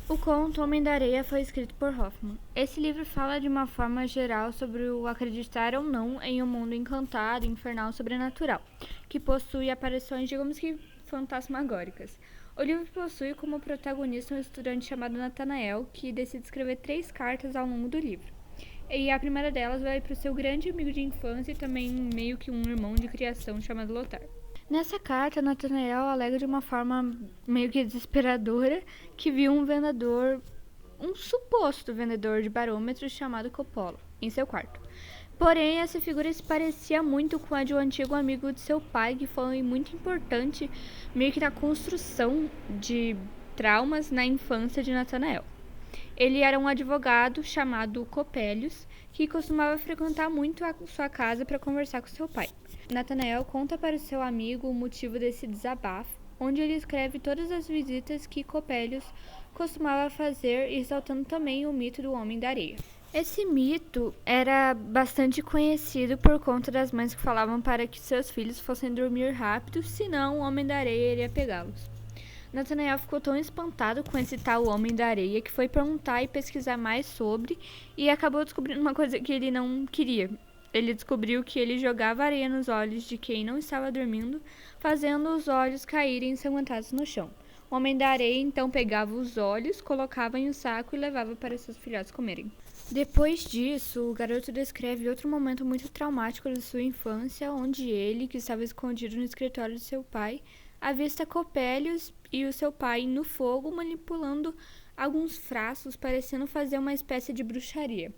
O conto Homem da Areia foi escrito por Hoffman. Esse livro fala de uma forma geral sobre o acreditar ou não em um mundo encantado, infernal, sobrenatural, que possui aparições, digamos que fantasmagóricas. O livro possui como protagonista um estudante chamado Nathanael, que decide escrever 3 cartas ao longo do livro. E a primeira delas vai para o seu grande amigo de infância e também meio que um irmão de criação chamado Lothar. Nessa carta, Nathanael alega de uma forma meio que desesperadora que viu um suposto vendedor de barômetros chamado Coppola, em seu quarto. Porém, essa figura se parecia muito com a de um antigo amigo de seu pai, que foi muito importante meio que na construção de traumas na infância de Nathanael. Ele era um advogado chamado Copélios, que costumava frequentar muito a sua casa para conversar com seu pai. Nathanael conta para o seu amigo o motivo desse desabafo, onde ele escreve todas as visitas que Copélios costumava fazer, exaltando também o mito do Homem da Areia. Esse mito era bastante conhecido por conta das mães que falavam para que seus filhos fossem dormir rápido, senão o Homem da Areia iria pegá-los. Nathanael ficou tão espantado com esse tal Homem da Areia que foi perguntar e pesquisar mais sobre e acabou descobrindo uma coisa que ele não queria. Ele descobriu que ele jogava areia nos olhos de quem não estava dormindo, fazendo os olhos caírem ensanguentados no chão. O Homem da Areia então pegava os olhos, colocava em um saco e levava para seus filhotes comerem. Depois disso, o garoto descreve outro momento muito traumático de sua infância, onde ele, que estava escondido no escritório de seu pai, avista Copélios e o seu pai no fogo manipulando alguns frascos, parecendo fazer uma espécie de bruxaria.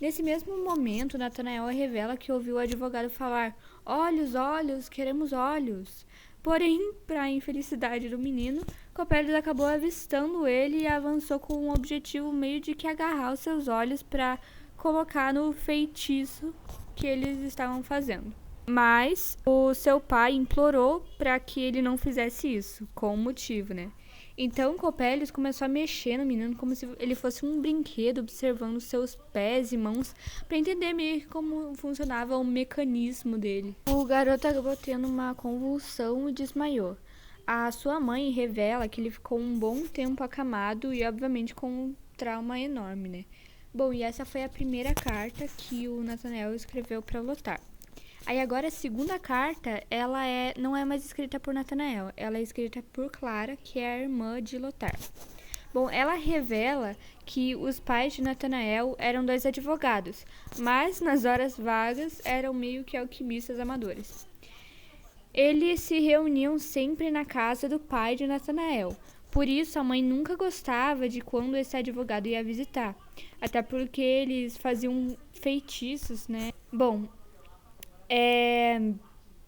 Nesse mesmo momento, Nathanael revela que ouviu o advogado falar: "Olhos, olhos, queremos olhos." Porém, para a infelicidade do menino, Copélios acabou avistando ele e avançou com um objetivo meio de que agarrar os seus olhos para colocar no feitiço que eles estavam fazendo. Mas o seu pai implorou para que ele não fizesse isso, com um motivo, né? Então Copélios começou a mexer no menino como se ele fosse um brinquedo, observando seus pés e mãos para entender meio que como funcionava o mecanismo dele. O garoto acabou tendo uma convulsão e desmaiou. A sua mãe revela que ele ficou um bom tempo acamado e obviamente com um trauma enorme, né? Bom, e essa foi a primeira carta que o Nathanael escreveu para Lothar. Aí agora a segunda carta, não é mais escrita por Nathanael, ela é escrita por Clara, que é a irmã de Lothar. Bom, ela revela que os pais de Nathanael eram 2 advogados, mas nas horas vagas eram meio que alquimistas amadores. Eles se reuniam sempre na casa do pai de Nathanael. Por isso, a mãe nunca gostava de quando esse advogado ia visitar, até porque eles faziam feitiços, né? Bom,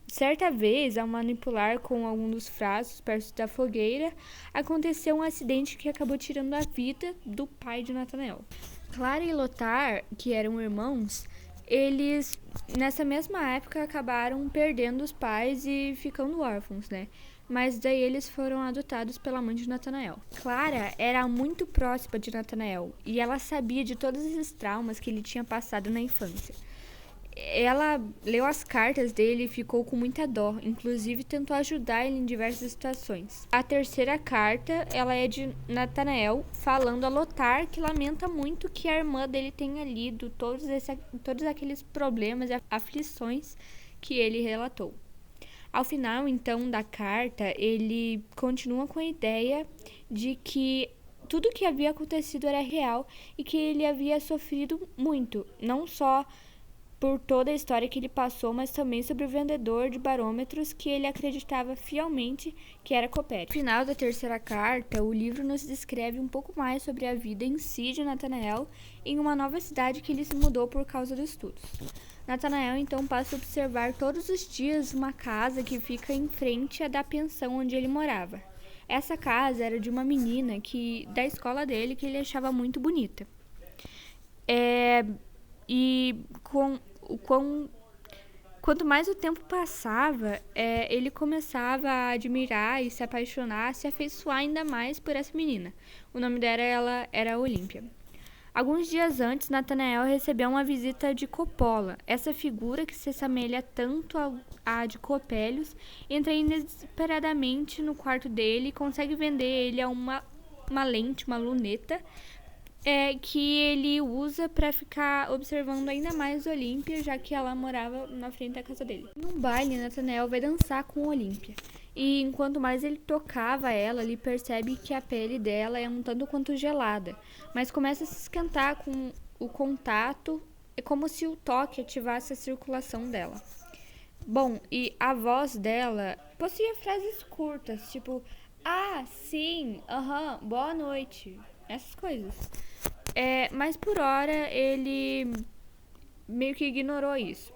certa vez, ao manipular com algum dos frascos perto da fogueira, aconteceu um acidente que acabou tirando a vida do pai de Nathanael. Clara e Lothar, que eram irmãos, eles, nessa mesma época, acabaram perdendo os pais e ficando órfãos, né? Mas daí eles foram adotados pela mãe de Nathanael. Clara era muito próxima de Nathanael e ela sabia de todos esses traumas que ele tinha passado na infância. Ela leu as cartas dele e ficou com muita dó, inclusive tentou ajudar ele em diversas situações. A terceira carta, ela é de Nathanael, falando a Lothar que lamenta muito que a irmã dele tenha lido todos aqueles problemas e aflições que ele relatou. Ao final, então, da carta, ele continua com a ideia de que tudo o que havia acontecido era real e que ele havia sofrido muito, não só por toda a história que ele passou, mas também sobre o vendedor de barômetros que ele acreditava fielmente que era Copélios. No final da terceira carta, o livro nos descreve um pouco mais sobre a vida em si de Nathanael em uma nova cidade que ele se mudou por causa dos estudos. Nathanael então passa a observar todos os dias uma casa que fica em frente à da pensão onde ele morava. Essa casa era de uma menina da escola dele que ele achava muito bonita. Quanto mais o tempo passava, ele começava a admirar e se apaixonar, se afeiçoar ainda mais por essa menina. O nome dela era Olímpia. Alguns dias antes, Nathanael recebeu uma visita de Coppola. Essa figura, que se assemelha tanto à de Copélios, entra inesperadamente no quarto dele e consegue vender ele a uma uma lente, uma luneta, que ele usa para ficar observando ainda mais Olímpia, já que ela morava na frente da casa dele. Num baile, Nathanael vai dançar com Olímpia. E enquanto mais ele tocava ela, ele percebe que a pele dela é um tanto quanto gelada, mas começa a se esquentar com o contato, é como se o toque ativasse a circulação dela. Bom, e a voz dela possuía frases curtas, tipo, ah, sim, aham, boa noite, essas coisas. Mas por hora ele meio que ignorou isso.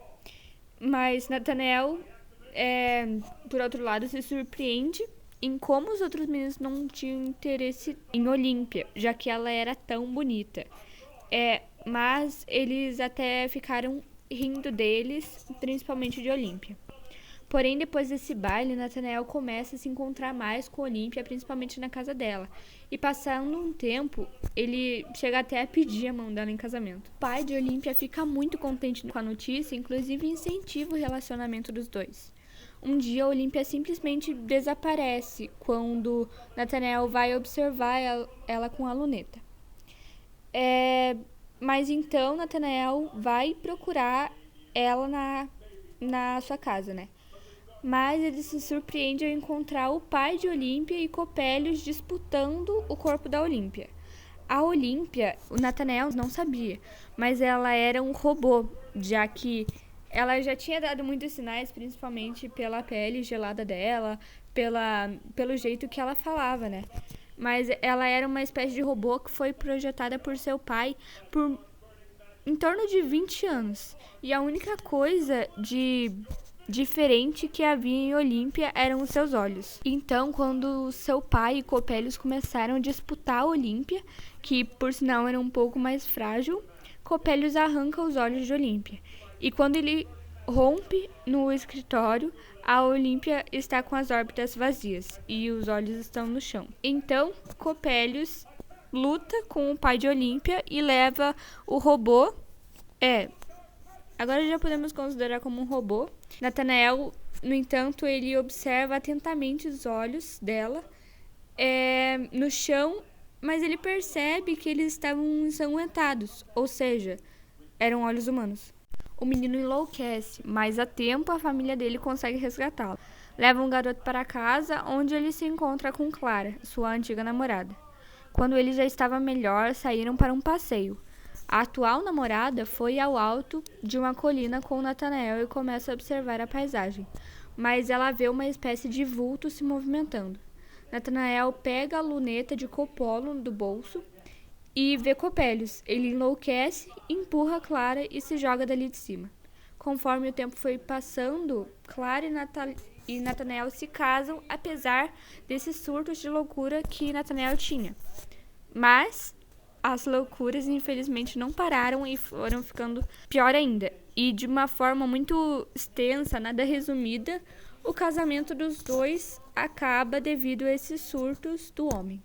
Mas Nathanael, por outro lado, se surpreende em como os outros meninos não tinham interesse em Olímpia, já que ela era tão bonita. Mas eles até ficaram rindo deles, principalmente de Olímpia. Porém, depois desse baile, Nathanael começa a se encontrar mais com Olímpia, principalmente na casa dela. E passando um tempo, ele chega até a pedir a mão dela em casamento. O pai de Olímpia fica muito contente com a notícia, inclusive incentiva o relacionamento dos dois. Um dia, Olímpia simplesmente desaparece quando Nathanael vai observar ela com a luneta. Mas então, Nathanael vai procurar ela na sua casa, né? Mas ele se surpreende ao encontrar o pai de Olímpia e Copélios disputando o corpo da Olímpia. A Olímpia, o Nathanael não sabia, mas ela era um robô, já que ela já tinha dado muitos sinais, principalmente pela pele gelada dela, pelo jeito que ela falava, né? Mas ela era uma espécie de robô que foi projetada por seu pai por em torno de 20 anos. E a única coisa de diferente que havia em Olímpia eram os seus olhos. Então, quando seu pai e Copélios começaram a disputar a Olímpia, que por sinal era um pouco mais frágil, Copélios arranca os olhos de Olímpia. E quando ele rompe no escritório, a Olímpia está com as órbitas vazias e os olhos estão no chão. Então, Copélios luta com o pai de Olímpia e leva o robô. Agora já podemos considerar como um robô. Nathanael, no entanto, ele observa atentamente os olhos dela no chão, mas ele percebe que eles estavam ensanguentados, ou seja, eram olhos humanos. O menino enlouquece, mas a tempo a família dele consegue resgatá-lo. Levam o garoto para casa, onde ele se encontra com Clara, sua antiga namorada. Quando ele já estava melhor, saíram para um passeio. A atual namorada foi ao alto de uma colina com Nathanael e começa a observar a paisagem, mas ela vê uma espécie de vulto se movimentando. Nathanael pega a luneta de Copolo do bolso e vê Copélios. Ele enlouquece, empurra Clara e se joga dali de cima. Conforme o tempo foi passando, Clara e Nathanael se casam, apesar desses surtos de loucura que Nathanael tinha. Mas as loucuras, infelizmente, não pararam e foram ficando pior ainda. E de uma forma muito extensa, nada resumida, o casamento dos dois acaba devido a esses surtos do homem.